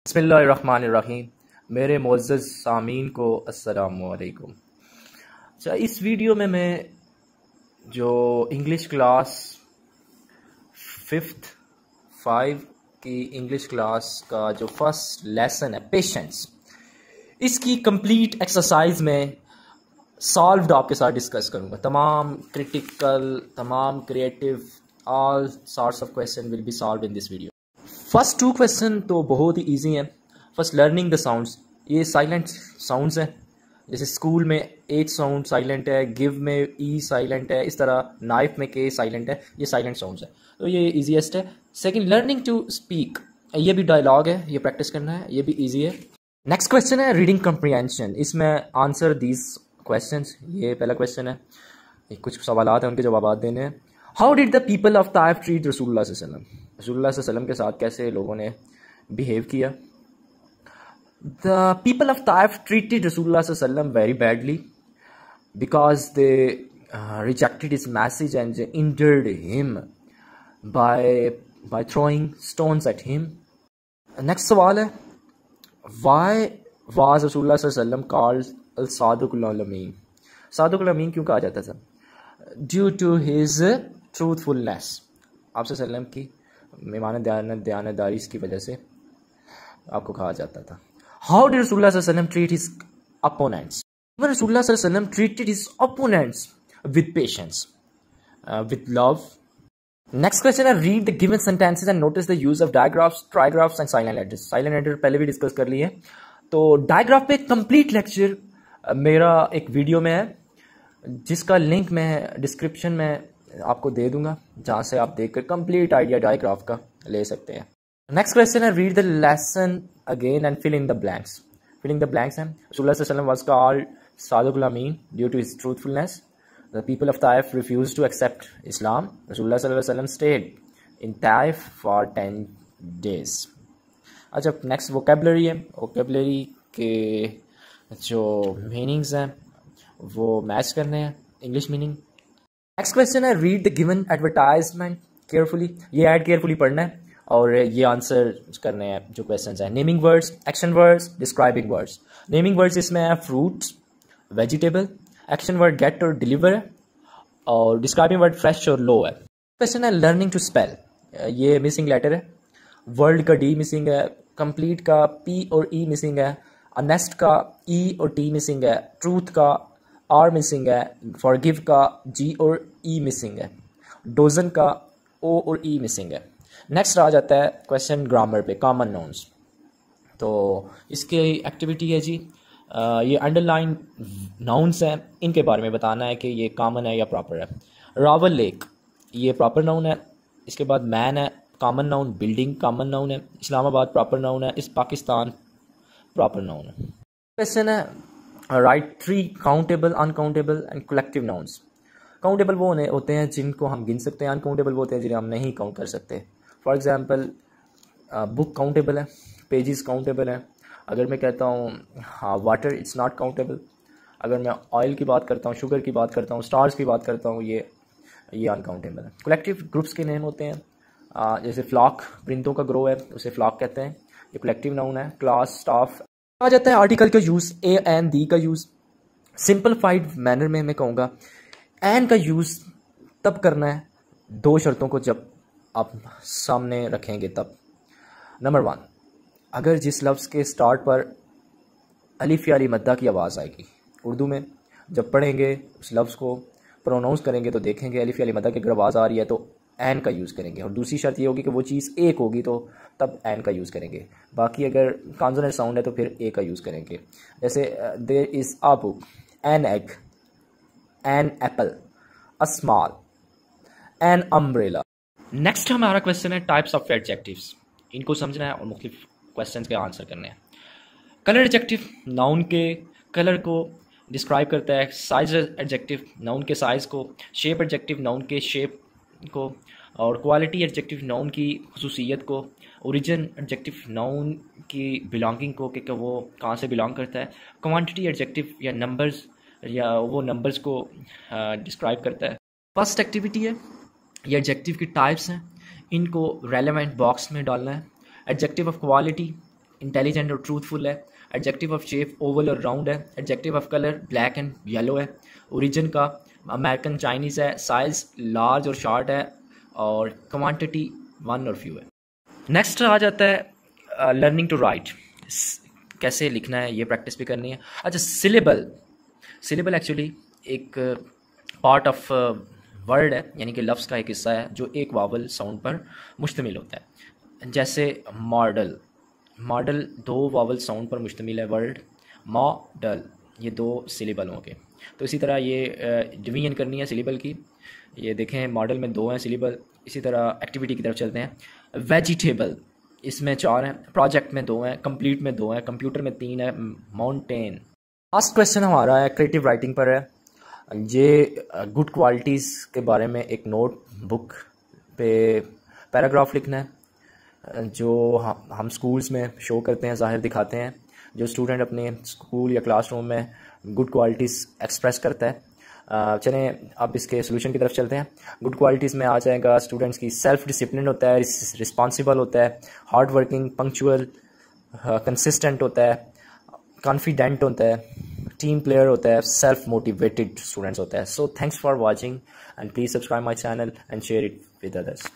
बिस्मिल्लाहिर्रहमानिर्रहीम। मेरे मुअज़्ज़ज़ सामीन को अस्सलामु अलैकुम। अच्छा, इस वीडियो में मैं जो इंग्लिश क्लास 5 की इंग्लिश क्लास का जो फर्स्ट लेसन है पेशेंस, इसकी कंप्लीट एक्सरसाइज में सॉल्व्ड आपके साथ डिस्कस करूँगा। तमाम क्रिटिकल, तमाम creative, all sorts of question will be solved in this video. First 2 question तो बहुत ही ईजी हैं। First, learning the sounds. ये साइलेंट साउंड्स हैं। जैसे स्कूल में एच साउंड साइलेंट है, गिव में ई साइलेंट है, इस तरह नाइफ में के साइलेंट है। ये साइलेंट साउंड्स है, तो ये ईजीएस्ट है। Second, learning to speak. ये भी डायलॉग है, ये प्रैक्टिस करना है, ये भी ईजी है। नेक्स्ट क्वेश्चन है रीडिंग कम्प्रीहेंशन। इसमें आंसर दीज क्वेश्चंस। ये पहला क्वेश्चन है, कुछ सवाल हैं, उनके जवाब देने हैं। How did the people of Taif treat रसूलुल्लाह सल्लल्लाहु अलैहि वसल्लम। रसूलुल्लाह सल्लल्लाहु अलैहि वसल्लम के साथ कैसे लोगों ने बिहेव किया। The people of Taif treated रसूलुल्लाह सल्लल्लाहु अलैहि वसल्लम very badly because they rejected his message and injured him by throwing stones at him. Next सवाल है, व्हाई वाज रसूलुल्लाह सल्लल्लाहु अलैहि वसल्लम कॉल्ड अल सादिकुल अमीन। सादिकुल अमीन क्यों कहा जाता था? Due to his truthfulness. आप सल्लम की ईमान दयानतदारी की वजह से आपको कहा जाता था। हाउ डिड रसूलुल्लाह सल्लल्लाहु अलैहि वसल्लम ट्रीट हिज अपोनेंट्स। रसूलुल्लाह सल्लल्लाहु अलैहि वसल्लम treated his opponents with patience, with love. Next question है, read the given sentences and notice the use of digraphs, trigraphs and silent letters. Silent letter पहले भी डिस्कस कर लिए, तो डायग्राफ पे कंप्लीट लेक्चर मेरा एक वीडियो में है, जिसका लिंक मैं डिस्क्रिप्शन में आपको दे दूंगा, जहां से आप देखकर कंप्लीट आइडिया डायग्राफ का ले सकते हैं। नेक्स्ट क्वेश्चन है, read the lesson again and fill in the blanks. Filling the blanks है, रसूलुल्लाह सल्लल्लाहु अलैहि वसल्लम वाज कॉल्ड सादिकुल अमीन due to his truthfulness. The people of Taif refuse to accept Islam. रसूलुल्लाह सल्लल्लाहु अलैहि वसल्लम stayed in Taif for 10 days। अच्छा, नेक्स्ट वोकेबलरी है। वोकेबलरी के जो मीनिंग्स हैं वो मैच करने हैं, इंग्लिश मीनिंग। नेक्स्ट क्वेश्चन है, read the given advertisement carefully. ये ऐड केयरफुली पढ़ना है और ये आंसर करने हैं जो क्वेश्चंस हैं। Naming words, action words, describing words. Naming words इसमें है fruits, vegetable. Action word get और डिलीवर है, और डिस्क्राइबिंग वर्ड फ्रेश और लो है। क्वेश्चन है, लर्निंग टू स्पेल। ये मिसिंग लेटर है। वर्ल्ड का डी मिसिंग है, कंप्लीट का पी और ई मिसिंग है, अनेस्ट का ई और टी मिसिंग है, ट्रूथ का आर मिसिंग है, फॉरगिव का जी और ई मिसिंग है, डोजन का ओ और ई मिसिंग है। नेक्स्ट आ जाता है क्वेश्चन ग्रामर पे, कॉमन नाउन्स। तो इसकी एक्टिविटी है जी, ये अंडरलाइन नाउन्स हैं, इनके बारे में बताना है कि ये कॉमन है या प्रॉपर है। रावल लेक, ये प्रॉपर नाउन है। इसके बाद मैन है, common noun. Building common noun है। इस्लामाबाद प्रॉपर नाउन है। इस पाकिस्तान प्रॉपर नाउन है। क्वेश्चन है, right 3 countable, uncountable and collective nouns. Countable वो होते हैं जिनको हम गिन सकते हैं, अनकाउंटेबल वो होते हैं जिन्हें हम नहीं काउंट कर सकते। फॉर एग्जांपल, बुक काउंटेबल है, पेजेस काउंटेबल है। अगर मैं कहता हूँ हाँ वाटर, इट्स नॉट काउंटेबल। अगर मैं ऑयल की बात करता हूँ, शुगर की बात करता हूँ, स्टार्स की बात करता हूँ, ये अनकाउंटेबल है। कलेक्टिव ग्रुप्स के नेम होते हैं, जैसे फ्लॉक, परिंदों का ग्रो है, उसे फ्लॉक कहते हैं, ये कलेक्टिव नाउन है। Class, staff. आ जाता है आर्टिकल का यूज़, ए एंड दी का यूज़। सिंपलीफाइड मैनर में मैं कहूँगा एंड का यूज़ तब करना है 2 शर्तों को जब आप सामने रखेंगे तब। नंबर 1, अगर जिस लफ्ज़ के स्टार्ट पर अलिफ या मद्दा की आवाज़ आएगी। उर्दू में जब पढ़ेंगे उस लफ्ज़ को प्रोनाउंस करेंगे तो देखेंगे अलिफ या मद्दा की अगर आवाज़ आ रही है तो एन का यूज़ करेंगे। और दूसरी शर्त ये होगी कि वो चीज़ एक होगी तो तब एन का यूज़ करेंगे। बाकी अगर कॉन्सोनेंट साउंड है तो फिर ए का यूज़ करेंगे। जैसे there is a book, an egg, an apple, a small, an umbrella. Next हमारा क्वेश्चन है टाइप्स ऑफ एडजेक्टिव्स। इनको समझना है और मुख्तलिफ क्वेश्चंस के आंसर करने हैं। कलर एडजेक्टिव नाउन के कलर को डिस्क्राइब करता है। साइज एडजेक्टिव नाउन के साइज़ को। शेप एडजेक्टिव नाउन के शेप को। और क्वालिटी एडजेक्टिव नाउन की खुसूसियत को। ओरिजिन एडजेक्टिव नाउन की बिलोंगिंग को, कि वो कहाँ से बिलोंग करता है। क्वांटिटी एडजेक्टिव या नंबर्स, या वो नंबर्स को डिस्क्राइब करता है। फर्स्ट एक्टिविटी है, ये एडजेक्टिव की टाइप्स हैं, इनको रेलेवेंट बॉक्स में डालना है। एडजेक्टिव ऑफ क्वालिटी, इंटेलिजेंट और ट्रूथफुल है। एडजेक्टिव ऑफ शेप ओवल और राउंड है। Adjective of colour black and yellow है। ओरिजिन का अमेरिकन चाइनीज़ है। साइज लार्ज और शॉर्ट है। और क्वांटिटी 1 और फ्यू है। नेक्स्ट आ जाता है लर्निंग टू राइट, कैसे लिखना है ये प्रैक्टिस भी करनी है। अच्छा, सिलेबल एक्चुअली एक पार्ट ऑफ वर्ड है, यानी कि लफ्ज़ का एक हिस्सा है जो एक वावल साउंड पर मुश्तमिल होता है। जैसे मॉडल 2 वावल साउंड पर मुश्तमिल है वर्ड। मॉडल ये 2 सिलेबल होंगे। तो इसी तरह ये डिवीजन करनी है सिलेबल की। ये देखें मॉडल में 2 हैं सिलेबल। इसी तरह एक्टिविटी की तरफ चलते हैं। वेजिटेबल इसमें 4 हैं। प्रोजेक्ट में 2 हैं। कंप्लीट में 2 हैं। कंप्यूटर में 3 है। माउंटेन। लास्ट क्वेश्चन हमारा है क्रिएटिव राइटिंग पर है। ये गुड क्वालिटीज़ के बारे में एक नोट बुक पे पैराग्राफ लिखना है जो हम स्कूल्स में शो करते हैं, ज़ाहिर दिखाते हैं। जो स्टूडेंट अपने स्कूल या क्लासरूम में गुड क्वालिटीज़ एक्सप्रेस करता है। चलें अब इसके सोल्यूशन की तरफ चलते हैं। गुड क्वालिटीज़ में आ जाएगा स्टूडेंट्स की सेल्फ डिसिप्लिन होता है, रिस्पॉन्सिबल होता है, हार्ड वर्किंग, पंक्चुअल, कंसिस्टेंट होता है, कॉन्फिडेंट होता है, टीम प्लेयर होता है, सेल्फ मोटिवेटेड स्टूडेंट्स होता है। So thanks for watching and please subscribe my channel and share it with others.